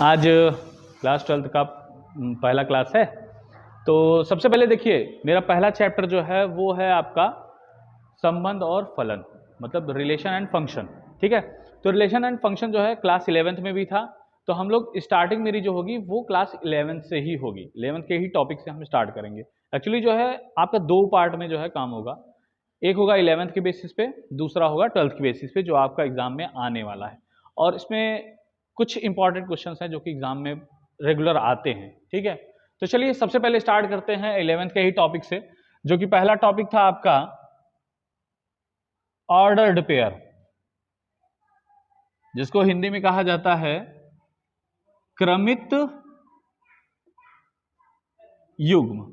आज class 12th का पहला क्लास है। तो सबसे पहले देखिए, मेरा पहला चैप्टर जो है वो है आपका संबंध और फलन, मतलब रिलेशन एंड फंक्शन। ठीक है, तो रिलेशन एंड फंक्शन जो है क्लास 11th में भी था। तो हम लोग स्टार्टिंग मेरी जो होगी वो क्लास 11th से ही होगी, 11th के ही टॉपिक से हम स्टार्ट करेंगे। एक्चुअली जो है आपका दो पार्ट में जो है काम होगा, एक होगा 11th के बेसिस पे, दूसरा होगा 12th के बेसिस पे जो आपका एग्जाम में आने वाला है। और इसमें कुछ इंपॉर्टेंट क्वेश्चंस हैं जो कि एग्जाम में रेगुलर आते हैं। ठीक है, तो चलिए सबसे पहले स्टार्ट करते हैं 11th के ही टॉपिक से, जो कि पहला टॉपिक था आपका ऑर्डर्ड पेयर, जिसको हिंदी में कहा जाता है क्रमित युग्म।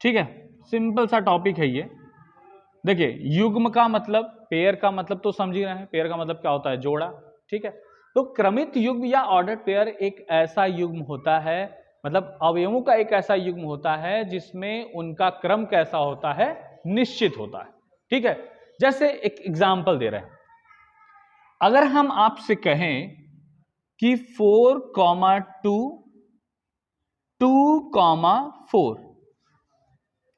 ठीक है, सिंपल सा टॉपिक है ये। देखिए, युग्म का मतलब, पेयर का मतलब तो समझ ही रहे हैं, पेयर का मतलब क्या होता है, जोड़ा। ठीक है, तो क्रमित युग्म या ऑर्डर्ड पेयर एक ऐसा युग्म होता है, मतलब अवयवों का एक ऐसा युग्म होता है जिसमें उनका क्रम कैसा होता है, निश्चित होता है। ठीक है, जैसे एक एग्जांपल दे रहे हैं, अगर हम आपसे कहें कि 4,2 2,4,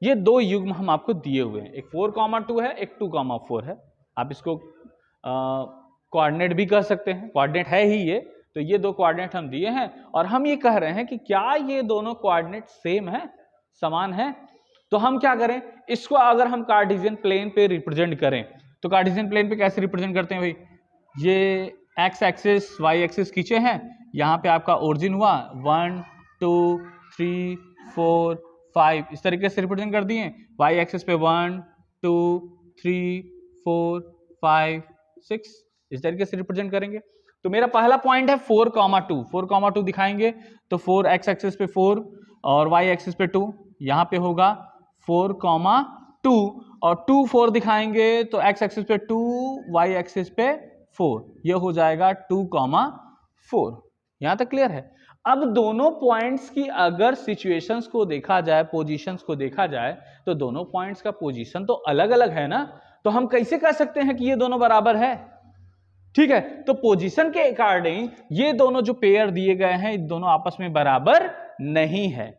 ये दो युग्म हम आपको दिए हुए हैं, एक 4,2 है, एक 2,4 है। आप इसको कोऑर्डिनेट भी कह सकते हैं, कोऑर्डिनेट है ही ये। तो ये दो कोऑर्डिनेट हम दिए हैं और हम ये कह रहे हैं कि क्या ये दोनों कोऑर्डिनेट सेम है, समान है। तो हम क्या करें, इसको अगर हम कार्टेशियन प्लेन पे रिप्रेजेंट करें तो कार्टेशियन प्लेन पे कैसे रिप्रेजेंट करते हैं भाई, ये एक्स एक्सिस वाई एक्सिस खींचे हैं, यहाँ पे आपका ओरिजिन हुआ 1 2 3 4 5, इस तरीके से रिप्रेजेंट कर दिए। वाई एक्सिस पे 1 2 3 4 5 6, इस तरीके से रिप्रेजेंट करेंगे। तो मेरा पहला पॉइंट है 4,2, 4,2 दिखाएंगे तो 4 एक्स एक्सिस पे 4 और वाई एक्सिस पे 2, यहाँ पे होगा 4,2 और 2 4 दिखाएंगे तो एक्स एक्सिस पे 2 वाई एक्सिस पे 4, ये हो जाएगा 2,4। यहां तक क्लियर है। अब दोनों पॉइंट्स की अगर सिचुएशंस को देखा जाए, पोजीशंस को देखा जाए, तो दोनों पॉइंट्स का पोजीशन तो अलग अलग है ना। तो हम कैसे कह सकते हैं कि ये दोनों बराबर है। ठीक है, तो पोजीशन के अकॉर्डिंग ये दोनों जो पेयर दिए गए हैं, दोनों आपस में बराबर नहीं है।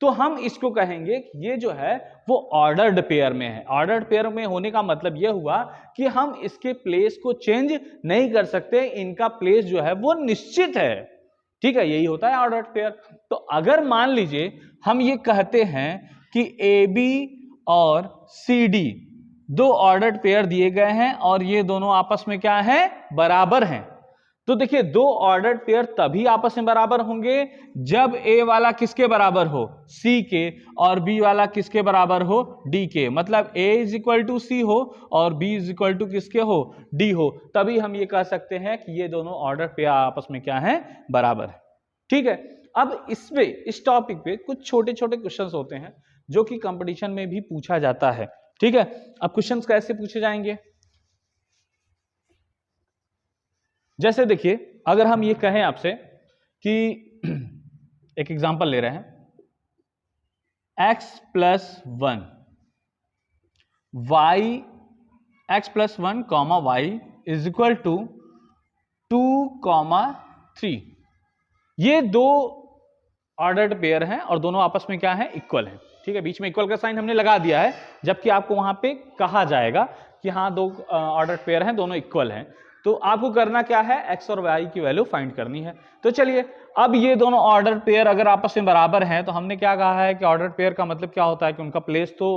तो हम इसको कहेंगे कि ये जो है वो ऑर्डर्ड पेयर में है। ऑर्डर्ड पेयर में होने का मतलब यह हुआ कि हम इसके प्लेस को चेंज नहीं कर सकते, इनका प्लेस जो है वो निश्चित है। ठीक है, यही होता है ऑर्डर्ड पेयर। तो अगर मान लीजिए हम ये कहते हैं कि ए बी और सी डी दो ऑर्डर्ड पेयर दिए गए हैं और ये दोनों आपस में क्या है, बराबर हैं। तो देखिए, दो ऑर्डर्ड पेयर तभी आपस में बराबर होंगे जब ए वाला किसके बराबर हो, सी के, और बी वाला किसके बराबर हो, डी के। मतलब ए इज इक्वल टू सी हो और बी इज इक्वल टू किसके हो, डी हो। तभी हम ये कह सकते हैं कि ये दोनों ऑर्डर्ड पेयर आपस में क्या है, बराबर है। ठीक है, अब इस टॉपिक पे कुछ छोटे छोटे क्वेश्चंस होते हैं जो कि कंपटीशन में भी पूछा जाता है। ठीक है, अब क्वेश्चंस कैसे पूछे जाएंगे, जैसे देखिए, अगर हम ये कहें आपसे कि एक एग्जांपल ले रहे हैं, x plus 1 y, x plus 1 comma y is equal to 2,3, ये दो ऑर्डर्ड पेयर हैं और दोनों आपस में क्या है, इक्वल है। ठीक है, बीच में इक्वल का साइन हमने लगा दिया है, जबकि आपको वहां पे कहा जाएगा कि हाँ दो ऑर्डर्ड पेयर हैं, दोनों इक्वल हैं। तो आपको करना क्या है, एक्स और वाई की वैल्यू फाइंड करनी है। तो चलिए, अब ये दोनों ऑर्डर्ड पेयर अगर आपस में बराबर हैं तो हमने क्या कहा है कि ऑर्डर्ड पेयर का मतलब क्या होता है कि उनका प्लेस तो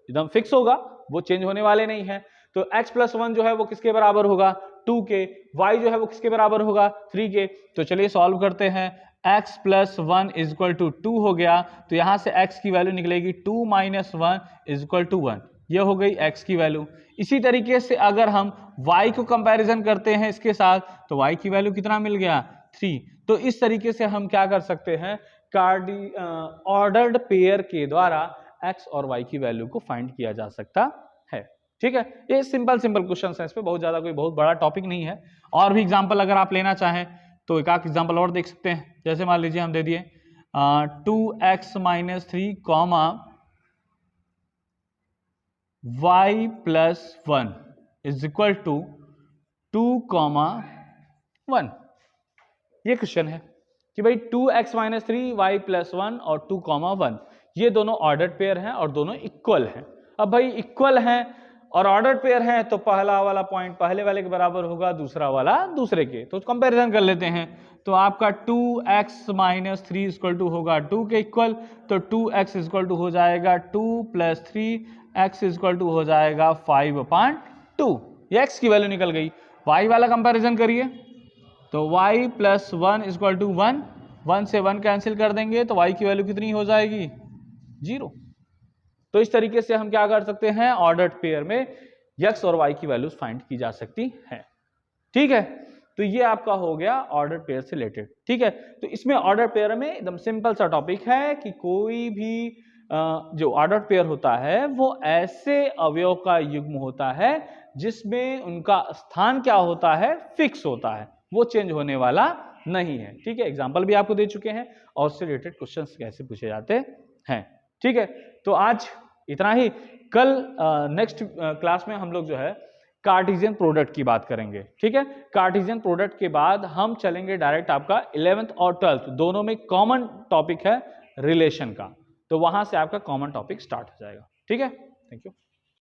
एकदम फिक्स होगा, वो चेंज होने वाले नहीं है। तो x प्लस 1 जो है वो किसके बराबर होगा, 2 के। y जो है वो किसके बराबर होगा, 3 के। तो चलिए सॉल्व करते हैं। x plus 1 is equal to 2 हो गया, तो यहां से x की वैल्यू निकलेगी 2 माइनस 1 इज इक्वल टू 1, ये हो गई x की वैल्यू। इसी तरीके से अगर हम y को कंपैरिजन करते हैं इसके साथ, तो y की वैल्यू कितना मिल गया, 3। तो इस तरीके से हम क्या कर सकते हैं, ऑर्डर्ड पेयर के द्वारा x और y की वैल्यू को फाइंड किया जा सकता है। ठीक है, ये सिंपल क्वेश्चन है, इस पे बहुत ज्यादा कोई बहुत बड़ा टॉपिक नहीं है। और भी एग्जांपल अगर आप लेना चाहें तो एक आध एग्जांपल और देख सकते हैं। जैसे मान लीजिए हम दे दिए 2x minus 3 comma y plus 1 is equal to 2,1। ये क्वेश्चन है कि भाई 2x - 3y + 1 और 2, 1 ये दोनों ऑर्डर्ड पेयर हैं और दोनों इक्वल हैं। अब भाई इक्वल हैं और ऑर्डर्ड पेयर हैं तो पहला वाला पॉइंट पहले वाले के बराबर होगा, दूसरा वाला दूसरे के, तो कंपैरिजन कर लेते हैं। तो आपका 2x - 3 = होगा 2 के इक्वल, तो 2x = हो जाएगा 2 + 3x = हो जाएगा 5/2। ये x की वैल्यू निकल गई। y वाला कंपैरिजन करिए, तो y + 1 = 1, 1 से 1 कैंसिल कर देंगे तो y की वैल्यू कितनी हो जाएगी? 0। तो इस तरीके से हम क्या कर सकते हैं, ऑर्डर्ड पेयर में x और y की वैल्यूज फाइंड की जा सकती है। ठीक है, तो ये आपका हो गया ऑर्डर्ड पेयर से रिलेटेड। ठीक है, तो इसमें ऑर्डर्ड पेयर में एकदम सिंपल सा टॉपिक है कि कोई भी जो ऑर्डर्ड पेयर होता है वो ऐसे अवयव का युग्म होता है जिसमें उनका स्थान क्या होता है, फिक्स होता है, वो चेंज होने वाला नहीं है। ठीक है, एग्जाम्पल भी आपको दे चुके हैं और उससे रिलेटेड क्वेश्चंस कैसे पूछे जाते हैं। ठीक है, तो आज इतना ही। कल नेक्स्ट क्लास में हम लोग जो है कार्टेशियन प्रोडक्ट की बात करेंगे। ठीक है, कार्टेशियन प्रोडक्ट के बाद हम चलेंगे डायरेक्ट आपका 11th और 12th दोनों में कॉमन टॉपिक है रिलेशन का, तो वहां से आपका कॉमन टॉपिक स्टार्ट हो जाएगा। ठीक है, थैंक यू।